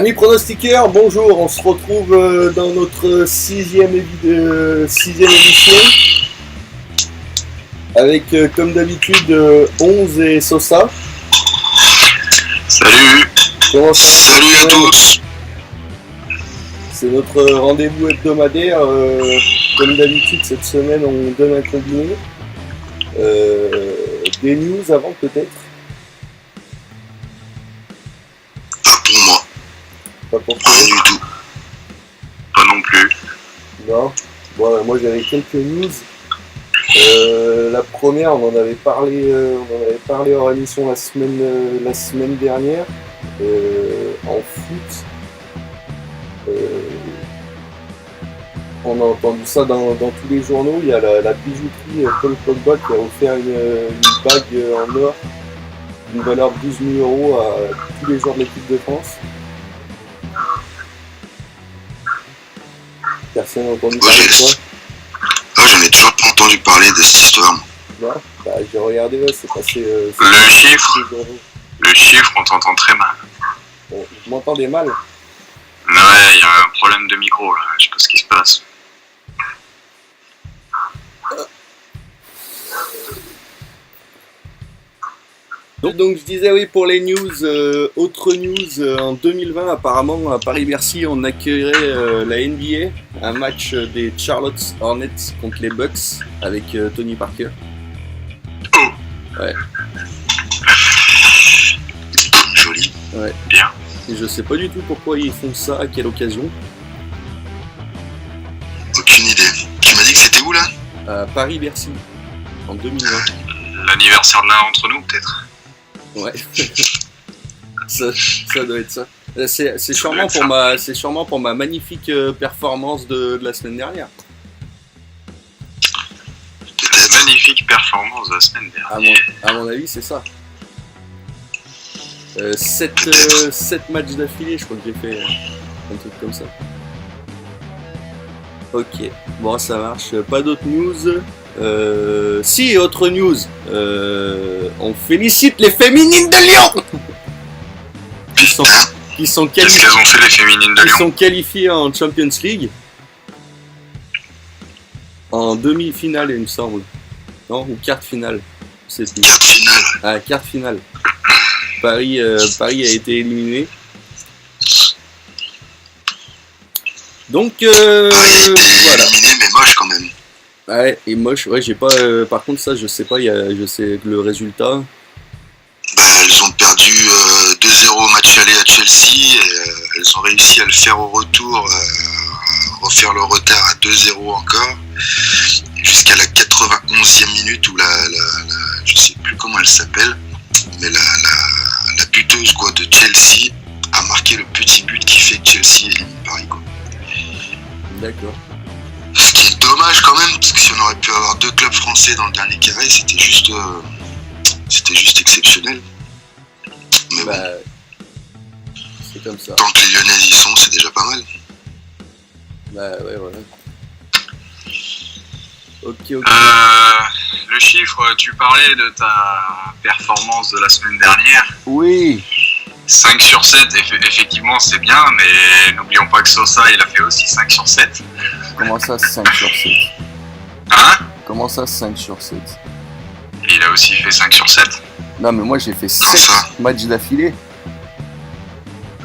Amis pronostiqueurs, bonjour, on se retrouve dans notre sixième émission avec comme d'habitude 11 et Sosa. Salut. Salut à tous. C'est notre rendez-vous hebdomadaire. Comme d'habitude cette semaine on donne un combiné. Des news avant peut-être. Pas pour moi. Pas pour toi. Pas du tout. Pas non plus. Non. Bon, moi j'avais quelques news. La première, on en avait parlé hors émission la semaine dernière. En foot. On a entendu ça dans tous les journaux. Il y a la bijouterie Paul Pogba qui a offert une bague en or d'une valeur de 12 000 € à tous les joueurs de l'équipe de France. Personne n'a entendu parler de ça. Moi j'en ai toujours pas entendu parler de cette histoire. Non, bah, j'ai regardé, c'est passé. Le chiffre, on t'entend très mal. Bon, vous m'entendez mal? Ouais, il y a un problème de micro là, je sais pas ce qui se passe. Donc je disais oui pour les news, autre news, en 2020 apparemment à Paris-Bercy on accueillerait la NBA, un match des Charlotte Hornets contre les Bucks avec Tony Parker. Oh. Ouais. Joli. Ouais. Bien. Et je sais pas du tout pourquoi ils font ça, à quelle occasion. Aucune idée. Tu m'as dit que c'était où là? À Paris-Bercy, en 2020. L'anniversaire de l'un d'entre nous peut-être. Ouais. ça doit être ça. C'est sûrement pour ma magnifique performance de la semaine dernière. Ta magnifique performance de la semaine dernière. À mon avis, c'est ça. 7 matchs d'affilée, je crois que j'ai fait un truc comme ça. Ok, bon ça marche. Pas d'autres news. Si, autre news. On félicite les féminines de Lyon qui sont Qu'est-ce qu'elles ont fait les féminines de Lyon? Qui sont qualifiées en Champions League. En demi-finale, il me semble. Non, ou quart finale. C'est plus. Quart finale. Ah, quart finale. Paris a été éliminé. Donc voilà. Éliminé mais moche quand même. Ouais, et moche. Ouais, j'ai pas. Par contre, ça, je sais pas. Je sais le résultat. Bah, elles ont perdu 2-0 match aller à Chelsea. Et, elles ont réussi à le faire au retour, refaire le retard à 2-0 encore, jusqu'à la 91e minute où je sais plus comment elle s'appelle, mais la buteuse quoi de Chelsea a marqué le petit but qui fait que Chelsea élimine Paris quoi. D'accord. Ce qui est dommage quand même, parce que si on aurait pu avoir 2 clubs français dans le dernier carré, c'était juste exceptionnel. Mais bah, bon, c'est comme ça. tant que les Lyonnaises y sont, c'est déjà pas mal. Bah ouais, voilà. Ok. Le chiffre, tu parlais de ta performance de la semaine dernière. Oui. 5 sur 7, effectivement c'est bien, mais n'oublions pas que Sosa il a fait aussi 5 sur 7. Comment ça 5 sur 7? Hein? Comment ça 5 sur 7? Il a aussi fait 5 sur 7. Non mais moi j'ai fait 7 matchs d'affilée.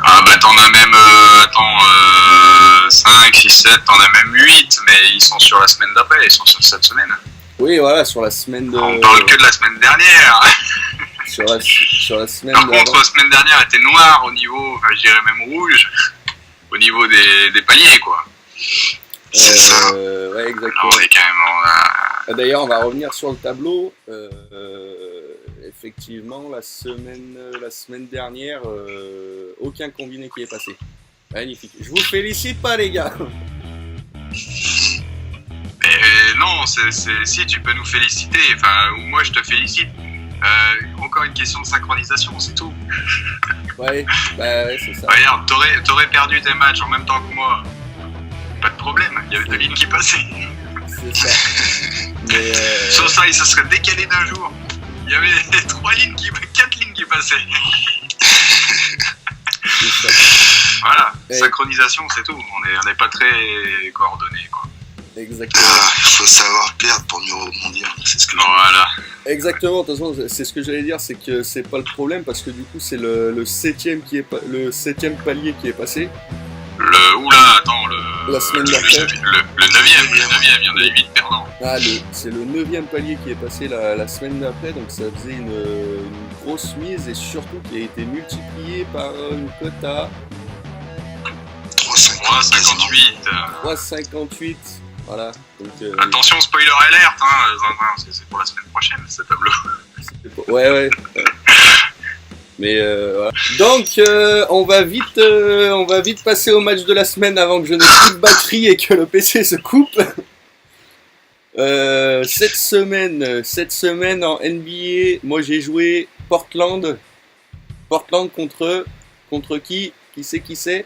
Ah bah t'en as même 5, 6, 7, t'en as même 8, mais ils sont sur la semaine d'après, ils sont sur cette semaine. Oui voilà, sur la semaine de... On parle que de la semaine dernière. sur la semaine Par contre, la semaine dernière était noire au niveau, enfin je dirais même rouge, au niveau des paliers quoi. C'est ça. Ouais, exactement. Alors, on est quand même D'ailleurs, on va revenir sur le tableau. Effectivement, la semaine dernière, aucun combiné qui est passé. Magnifique. Je vous félicite pas, les gars. Mais non, si tu peux nous féliciter. Enfin, moi je te félicite. Encore une question de synchronisation, c'est tout. Ouais, bah ouais, c'est ça. Regarde, t'aurais perdu tes matchs en même temps que moi. Pas de problème, il y avait 2 lignes qui passaient. C'est ça. Mais Sur ça, il se serait décalé d'un jour. Il y avait 4 lignes qui passaient. C'est ça. Voilà, Et... synchronisation, c'est tout. On n'est pas très coordonnés, quoi. Exactement. Il faut savoir perdre pour mieux rebondir. C'est ce que Voilà. Exactement, de toute façon, c'est ce que j'allais dire, c'est que c'est pas le problème parce que du coup, c'est le septième palier qui est passé. Oula, attends, la semaine d'après. Le 9ème, il y en a 8 perdants. Ah, c'est le 9ème palier qui est passé la semaine d'après, donc ça faisait une grosse mise et surtout qui a été multiplié par une cote à 3,58. 3,58. Voilà. Donc, attention, spoiler alert, hein, c'est pour la semaine prochaine, ce tableau. Ouais. Mais voilà. Donc on va vite passer au match de la semaine avant que je n'ai plus de batterie et que le PC se coupe. Cette semaine en NBA, moi j'ai joué Portland contre qui c'est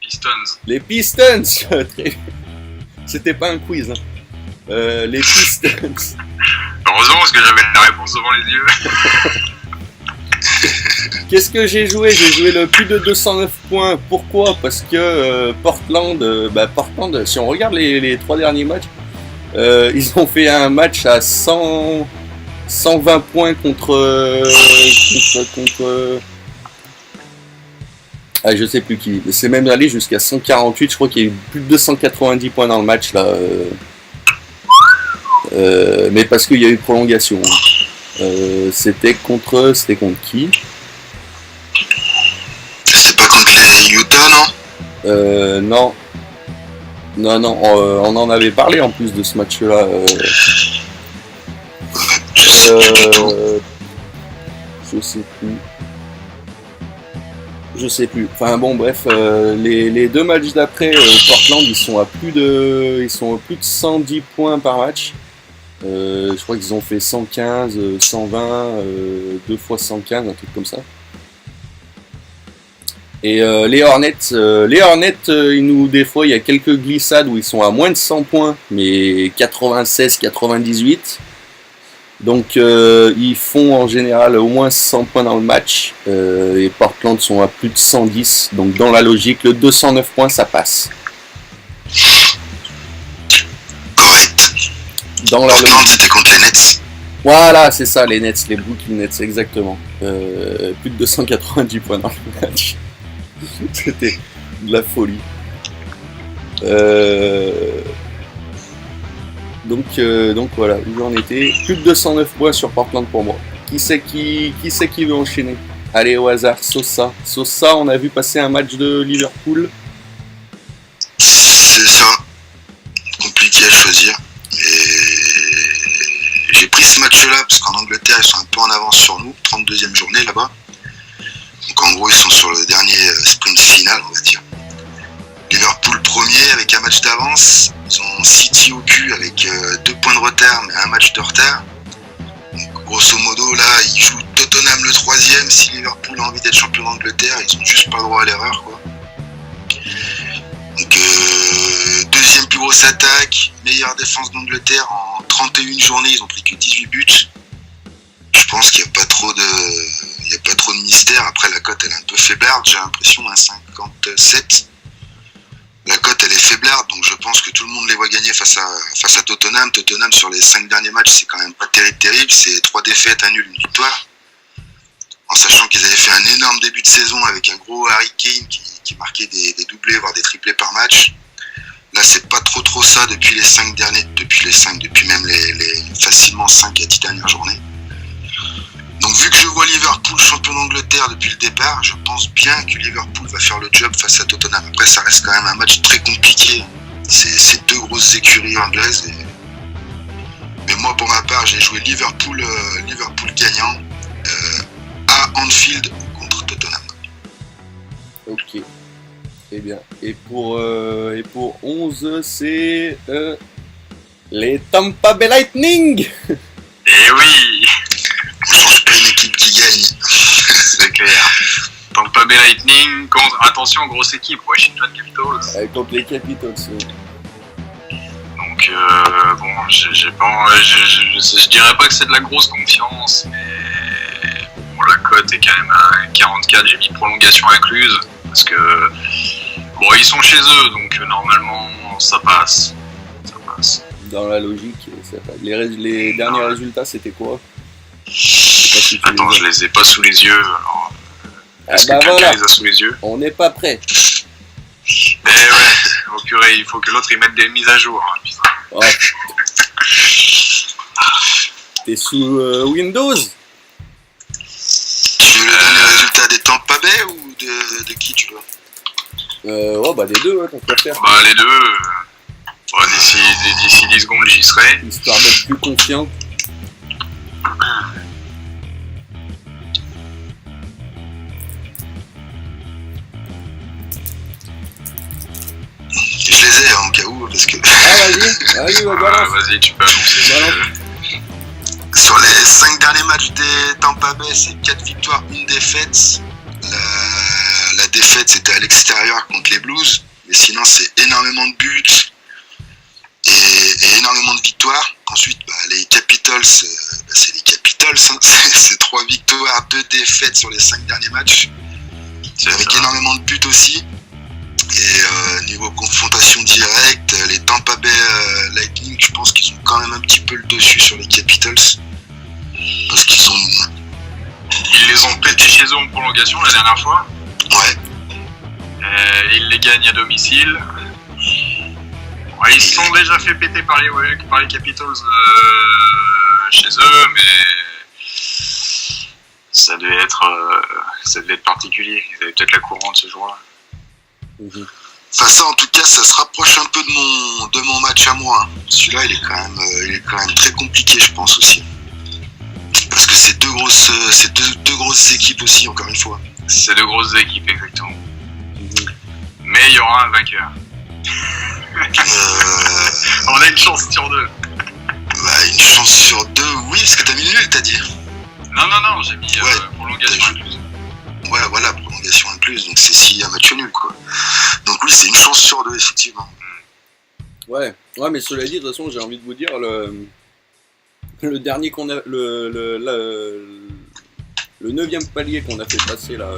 Pistons. Les Pistons. C'était pas un quiz, hein. Les Pistons. Heureusement parce que j'avais la réponse devant les yeux. Qu'est-ce que j'ai joué? J'ai joué le plus de 209 points. Pourquoi? Parce que Portland, si on regarde les 3 derniers matchs, ils ont fait un match à 120 points contre je sais plus qui. C'est même allé jusqu'à 148. Je crois qu'il y a eu plus de 290 points dans le match là. Mais parce qu'il y a eu prolongation. C'était contre qui? C'est pas contre les Utah, non? Non, on en avait parlé en plus de ce match-là. Je sais plus. Enfin bon, bref, les 2 matchs d'après, Portland, ils sont à plus de 110 points par match. Je crois qu'ils ont fait 115, 120, 2 fois 115, un truc comme ça. Et les Hornets, des fois, il y a quelques glissades où ils sont à moins de 100 points, mais 96, 98. Donc, ils font en général au moins 100 points dans le match. Et Portland sont à plus de 110. Donc, dans la logique, le 209 points, ça passe. Dans la Portland, c'était contre les Nets. Voilà, c'est ça, les Nets, les Brooklyn Nets, exactement. Plus de 290 points dans le match. C'était de la folie. Donc voilà, où j'en étais. Plus de 209 points sur Portland pour moi. Qui c'est qui veut enchaîner? Allez, au hasard, Sosa, on a vu passer un match de Liverpool. C'est ça. Compliqué à choisir. J'ai pris ce match-là parce qu'en Angleterre, ils sont un peu en avance sur nous. 32e journée là-bas. Donc en gros, ils sont sur le dernier sprint final, on va dire. Liverpool premier avec un match d'avance. Ils ont City au cul avec 2 points de retard, mais un match de retard. Donc grosso modo, là, ils jouent Tottenham le 3e. Si Liverpool a envie d'être champion d'Angleterre, ils ont juste pas le droit à l'erreur, quoi. Donc, 2e plus grosse attaque, meilleure défense d'Angleterre. En 31 journées, ils ont pris que 18 buts. Je pense qu'il n'y a pas trop de mystère. Après, la cote, elle est un peu faiblarde, j'ai l'impression, à 57. La cote, elle est faiblarde, donc je pense que tout le monde les voit gagner face à Tottenham. Tottenham, sur les 5 derniers matchs, c'est quand même pas terrible. C'est 3 défaites, un nul, une victoire. En sachant qu'ils avaient fait un énorme début de saison avec un gros Harry Kane qui marquait des doublés, voire des triplés par match. Là, c'est pas trop ça depuis même les facilement 5 à 10 dernières journées. Donc, vu que je vois Liverpool champion d'Angleterre depuis le départ, je pense bien que Liverpool va faire le job face à Tottenham. Après, ça reste quand même un match très compliqué. C'est 2 grosses écuries anglaises. Mais moi, pour ma part, j'ai joué Liverpool gagnant à Anfield contre Tottenham. Ok. Eh bien. Et pour 11, c'est les Tampa Bay Lightning. Eh oui. On change pas une équipe qui gagne. C'est clair. Tampa Bay Lightning contre, attention, grosse équipe, Washington Capitals. Contre les Capitals. Donc, je dirais pas que c'est de la grosse confiance, mais bon, la cote est quand même à 44, j'ai mis prolongation incluse, parce que Bon, ils sont chez eux, donc normalement, ça passe. Ça passe. Dans la logique, ça passe. Les derniers résultats, c'était quoi? Je sais pas si tu Attends, les as. je les ai pas sous les yeux. Alors, est-ce Bah que quelqu'un voilà, les a sous les yeux? on n'est pas prêt. Eh ouais, oh purée, il faut que l'autre il mette des mises à jour. Hein, putain. Ouais. T'es sous Windows? Tu veux le dernier résultat des Tampa Bay ou de qui tu veux? Oh bah des deux, hein, tant qu'à faire. Bah les deux, ouais, d'ici 10 secondes j'y serai. Histoire d'être plus confiant. Je les ai en cas où, parce que Ah vas-y, Ouais, balance. vas-y, tu peux annoncer. Balance. sur les 5 derniers matchs des Tampa Bay, c'est 4 victoires, 1 défaite. La défaite, c'était à l'extérieur contre les Blues. Mais sinon, c'est énormément de buts et énormément de victoires. Ensuite, les Capitals, c'est les Capitals. Hein. C'est 3 victoires, 2 défaites sur les 5 derniers matchs. Avec ça. énormément de buts aussi. Et niveau confrontation directe, les Tampa Bay Lightning, je pense qu'ils ont quand même un petit peu le dessus sur les Capitals. Parce qu'ils ont... Ils les ont pétés chez eux en prolongation la dernière fois. Ouais, Ils les gagnent à domicile. Ouais, ils se sont déjà fait péter par les Capitals chez eux, mais ça devait être particulier. Ils avaient peut-être la courante ce jour-là. Mhm. enfin ça en tout cas, ça se rapproche un peu de mon match à moi. Hein. Celui-là, il est quand même très compliqué, je pense aussi. Parce que c'est deux grosses équipes aussi, encore une fois. C'est de grosses équipes, exactement. Mhm. Mais il y aura un vainqueur. On a une chance sur 2. Une chance sur 2, oui, parce que t'as mis le nul, t'as dit. Non, j'ai mis Ouais. prolongation incluse. Ouais, voilà, prolongation incluse, donc c'est s'il y a match nul, quoi. Donc oui, c'est une chance sur 2, effectivement. Ouais, mais cela dit, de toute façon, j'ai envie de vous dire, le dernier qu'on a, le 9e palier qu'on a fait passer là,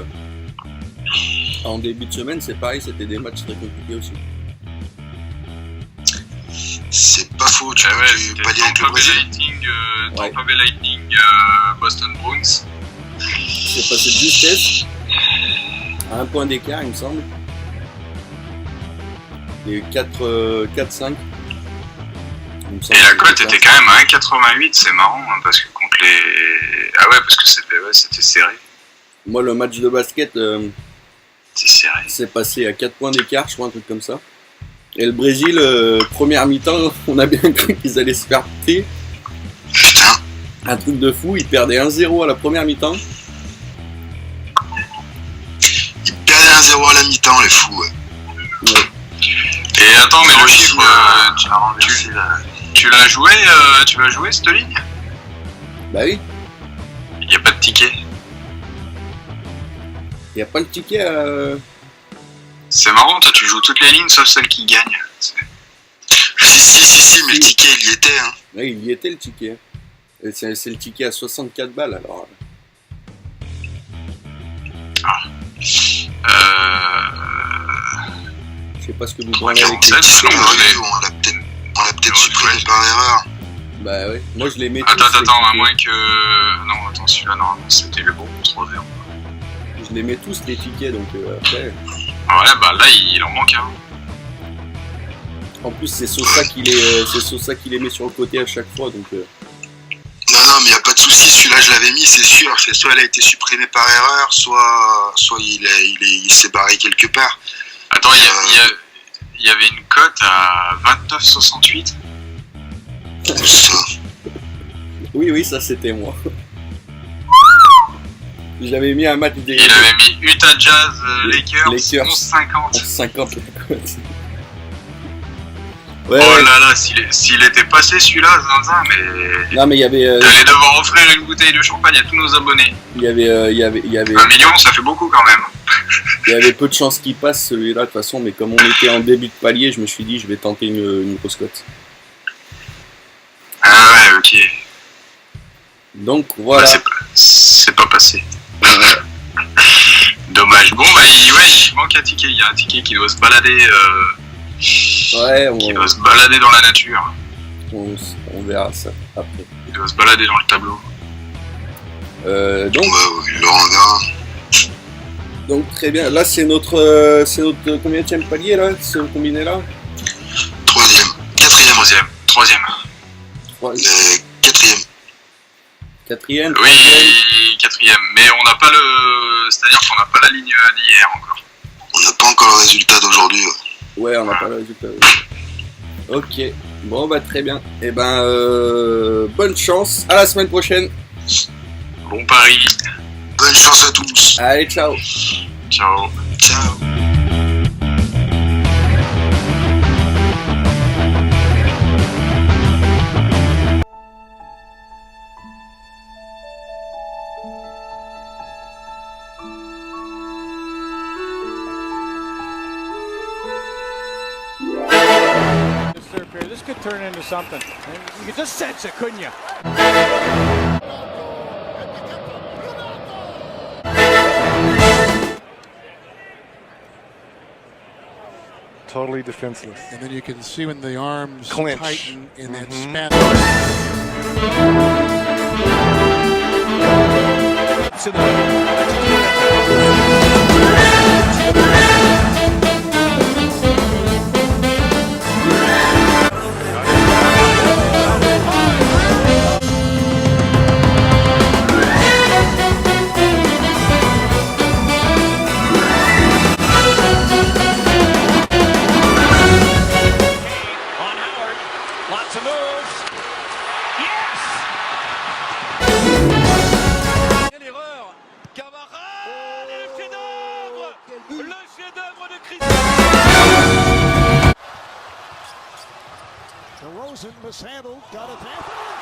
en début de semaine, c'est pareil, c'était des matchs très compliqués aussi. C'est pas faux, tu Ah vois, ouais, du c'était palier avec le Tampa Bay Brésil. Lightning, Ouais. Tampa Bay Lightning, Boston Bruins. C'est passé de justesse à un point d'écart, il me semble. Et 4-5. Il me semble Et la que cote c'était était quand même à 1,88, c'est marrant, hein, parce que contre les... Ah ouais, parce que c'était serré. Moi, le match de basket, C'est serré. c'est passé à 4 points d'écart, je crois, un truc comme ça. Et le Brésil, première mi-temps, on a bien cru qu'ils allaient se faire péter. Putain, Un truc de fou, ils perdaient 1-0 à la première mi-temps. ils perdaient 1-0 à la mi-temps, les fous, ouais. Ouais. Et attends, mais le Aussi, chiffre, tu l'as joué cette ligne? Bah oui, Il n'y a pas de ticket. il n'y a pas le ticket à... C'est marrant, toi tu joues toutes les lignes sauf celle qui gagne. Si, mais le ticket, il y était, hein. Ouais, il y était le ticket. Et c'est le ticket à 64 balles alors. Je sais pas ce que vous prenez avec les... 47, Petit sinon, score, je l'ai- on l'a peut-être Ouais, supprimé ouais. par erreur. Bah ouais, moi je les mets tous. Attends, les à tickets. moins que... Non, attends, celui-là, normalement, c'était le bon 3-0. Je les mets tous les tickets donc après... Ah ouais, bah là, il en manque un. En plus c'est Sosa qui les met sur le côté à chaque fois donc... Non, mais il n'y a pas de souci, celui-là, je l'avais mis, c'est sûr. C'est soit elle a été supprimée par erreur, soit il s'est barré quelque part. Attends, il y avait une cote à 29,68. Ça. Oui, ça c'était moi. J'avais mis un match des... Il avait mis Utah Jazz Lakers, Lakers. 11,50. 50 la cote. Ouais, Oh ouais. là là, s'il était passé celui-là, zinzin, mais... Non mais il y avait... T'allais devoir offrir une bouteille de champagne à tous nos abonnés. il y avait 1 million, ça fait beaucoup quand même. Il y avait peu de chances qu'il passe celui-là de toute façon, mais comme on était en début de palier, je me suis dit je vais tenter une grosse cote. Ah ouais, ok. Donc voilà. Bah, c'est pas passé. Dommage. Bon, bah, il manque qu'un ticket. Il y a un ticket qui doit se balader, Ouais, qui doit se balader dans la nature. on verra ça après. Il doit se balader dans le tableau. Donc, Laurent verra. donc très bien. Là, c'est notre combienième palier là, ce combiné là. Troisième. Troisième. Quatrième. Quatrième. Oui, quatrième. Mais on n'a pas c'est-à-dire qu'on n'a pas la ligne d'hier encore. On n'a pas encore le résultat d'aujourd'hui. Ouais, on n'a pas le résultat. Ok. Bon bah très bien. Et ben bonne chance. À la semaine prochaine. Bon pari. Bonne chance à tous. Allez, ciao. Ciao. Ciao. This could turn into something. You could just sense it, couldn't you? Totally defenseless. And then you can see when the arms Clinch. tighten in that span. Lots of moves. Yes! Quelle erreur! Camara! Le chef-d'œuvre! Le chef-d'œuvre de Christophe! DeRozan mishandled, got it back.